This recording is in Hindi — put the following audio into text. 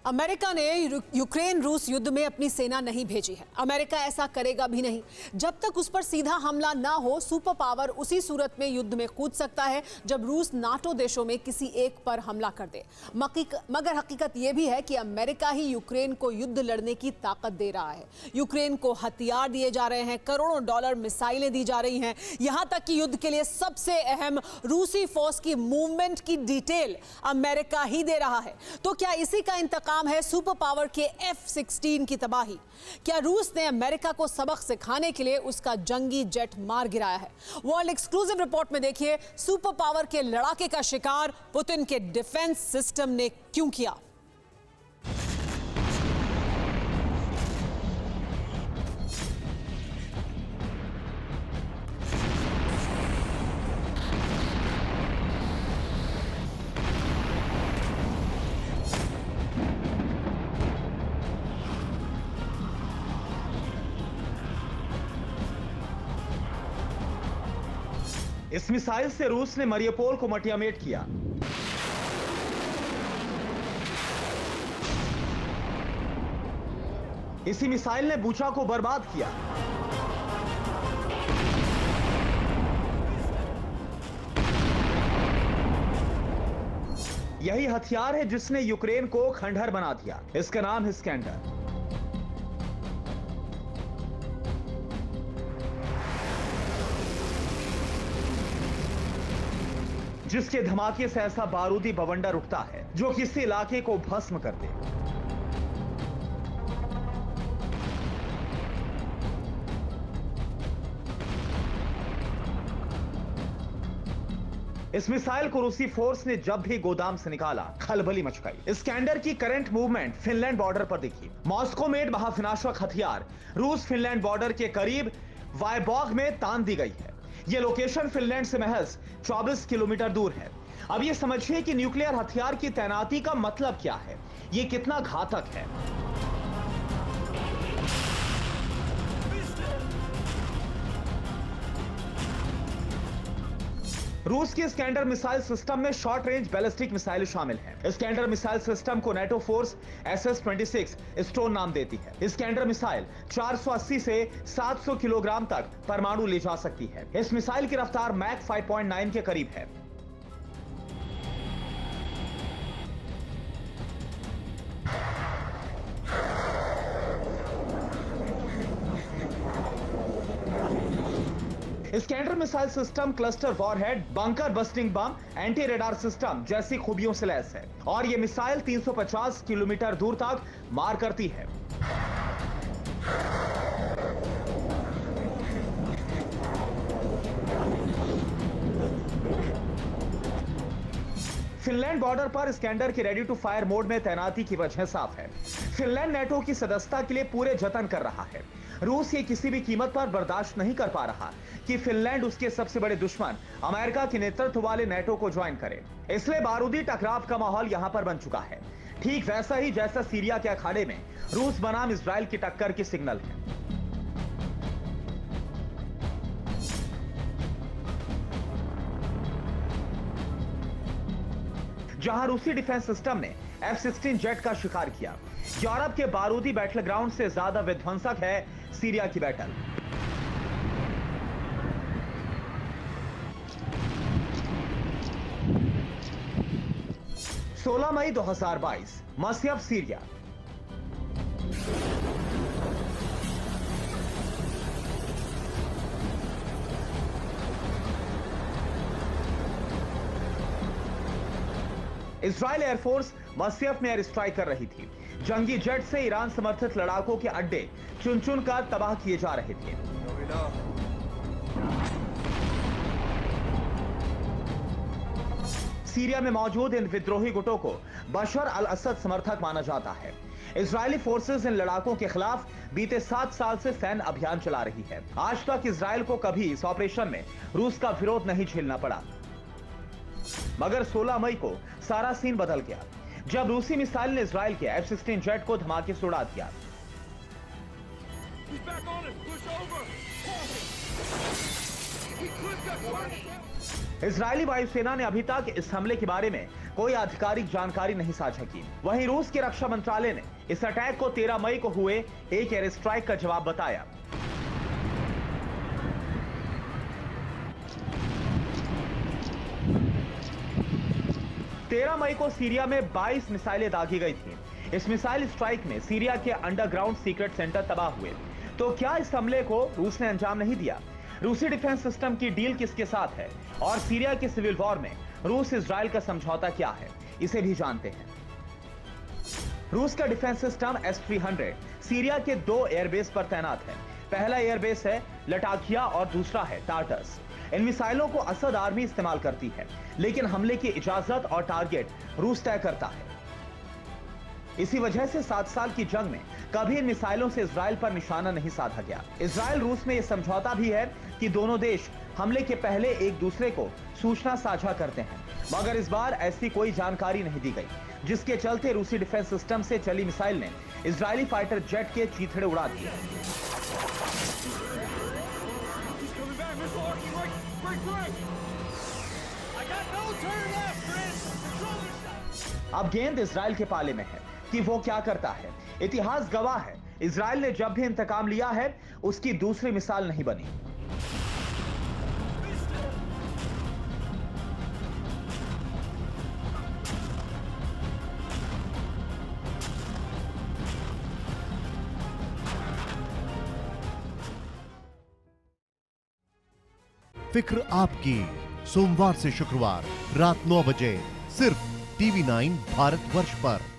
अमेरिका ने यूक्रेन रूस युद्ध में अपनी सेना नहीं भेजी है। अमेरिका ऐसा करेगा भी नहीं। जब तक उस पर सीधा हमला ना हो, सुपर पावर उसी सूरत में युद्ध में कूद सकता है जब रूस नाटो देशों में किसी एक पर हमला कर दे। मगर हकीकत यह भी है कि अमेरिका ही यूक्रेन को युद्ध लड़ने की ताकत दे रहा है। यूक्रेन को हथियार दिए जा रहे हैं, करोड़ों डॉलर मिसाइलें दी जा रही हैं। यहां तक कि युद्ध के लिए सबसे अहम रूसी फोर्स की मूवमेंट की डिटेल अमेरिका ही दे रहा है। तो क्या इसी का इंतकाम है सुपर पावर के F-16 की तबाही? क्या रूस ने अमेरिका को सबक सिखाने के लिए उसका जंगी जेट मार गिराया है? वर्ल्ड एक्सक्लूसिव रिपोर्ट में देखिए, सुपर पावर के लड़ाके का शिकार पुतिन के डिफेंस सिस्टम ने क्यों किया। इस मिसाइल से रूस ने मरियुपोल को मटियामेट किया। इसी मिसाइल ने बुचा को बर्बाद किया। यही हथियार है जिसने यूक्रेन को खंडहर बना दिया। इसका नाम है स्कैंडर। जिसके धमाके से ऐसा बारूदी बवंडर उठता है जो किसी इलाके को भस्म कर दे। इस मिसाइल को रूसी फोर्स ने जब भी गोदाम से निकाला, खलबली मच गई। स्कैंडर की करंट मूवमेंट फिनलैंड बॉर्डर पर दिखी। मॉस्को मेड महाविनाशक हथियार रूस फिनलैंड बॉर्डर के करीब वायबॉग में तान दी गई है। यह लोकेशन फिनलैंड से महज 24 किलोमीटर दूर है। अब यह समझिए कि न्यूक्लियर हथियार की तैनाती का मतलब क्या है, यह कितना घातक है। रूस की स्कैंडर मिसाइल सिस्टम में शॉर्ट रेंज बैलिस्टिक मिसाइल शामिल हैं। स्कैंडर मिसाइल सिस्टम को नेटो फोर्स SS-26 स्टोन नाम देती है। स्कैंडर मिसाइल 480 से 700 किलोग्राम तक परमाणु ले जा सकती है। इस मिसाइल की रफ्तार मैक 5.9 के करीब है। Iskander missile system cluster warhead, bunker busting bomb, anti radar system जैसी खूबियों से लैस है और यह मिसाइल 350 किलोमीटर दूर तक मार करती है। फिनलैंड बॉर्डर पर स्कैंडर की रेडी टू फायर मोड में तैनाती की वजह साफ है। फिनलैंड नेटो की सदस्यता के लिए पूरे जतन कर रहा है। रूस ये किसी भी कीमत पर बर्दाश्त नहीं कर पा रहा कि फिनलैंड उसके सबसे बड़े दुश्मन अमेरिका के नेतृत्व वाले नेटो को ज्वाइन करे। इसलिए बारूदी टकराव का माहौल यहां पर बन चुका है, ठीक वैसा ही जैसा सीरिया के अखाड़े में रूस बनाम इजराइल की टक्कर की सिग्नल है। जहां रूसी डिफेंस सिस्टम ने F-16 जेट का शिकार किया। यूरोप के बारूदी बैटल ग्राउंड से ज्यादा विध्वंसक है सीरिया की बैटल। सोलह मई 2022 मस्यव, सीरिया। इजरायल एयरफोर्स मस्यफ में एयर स्ट्राइक कर रही थी। जंगी जेट से ईरान समर्थित लड़ाकों के अड्डे चुन चुन कर तबाह किए जा रहे थे। सीरिया में मौजूद इन विद्रोही गुटों को बशर अल असद समर्थक माना जाता है। इजरायली फोर्सेस इन लड़ाकों के खिलाफ बीते 7 साल से सैन्य अभियान चला रही है। आज तक इजरायल को कभी इस ऑपरेशन में रूस का विरोध नहीं झेलना पड़ा। मगर 16 मई को सारा सीन बदल गया जब रूसी मिसाइल ने इजरायल के F-16 जेट को धमाके से उड़ा दिया। इजरायली वायुसेना ने अभी तक इस हमले के बारे में कोई आधिकारिक जानकारी नहीं साझा की। वहीं रूस के रक्षा मंत्रालय ने इस अटैक को 13 मई को हुए एक एयर स्ट्राइक का जवाब बताया। तेरह मई को सीरिया में 22 मिसाइलें दागी गई थी। इस मिसाइल स्ट्राइक में सीरिया के अंडरग्राउंड सीक्रेट सेंटर तबाह हुए। तो क्या इस हमले को रूस ने अंजाम नहीं दिया? रूसी डिफेंस सिस्टम की डील किसके साथ है और सीरिया के सिविल वॉर में रूस इजराइल का समझौता क्या है, इसे भी जानते हैं। रूस का डिफेंस सिस्टम S-300 सीरिया के 2 एयरबेस पर तैनात है। पहला एयरबेस है लटाकिया और दूसरा है टार्टस। इन मिसाइलों को असद आर्मी इस्तेमाल करती है, लेकिन हमले की इजाजत और टारगेट रूस तय करता है। इसी वजह से 7 साल की जंग में कभी इन मिसाइलों से इजराइल पर निशाना नहीं साधा गया। इजराइल रूस में यह समझौता भी है कि दोनों देश हमले के पहले एक दूसरे को सूचना साझा करते हैं, मगर इस बार ऐसी कोई जानकारी नहीं दी गई, जिसके चलते रूसी डिफेंस सिस्टम से चली मिसाइल ने इजरायली फाइटर जेट के चीथड़े उड़ा दिए। अब गेंद इजराइल के पाले में है कि वो क्या करता है। इतिहास गवाह है, इजराइल ने जब भी इंतकाम लिया है उसकी दूसरी मिसाल नहीं बनी। फिक्र आपकी, सोमवार से शुक्रवार रात 9 बजे सिर्फ TV9 भारतवर्ष पर।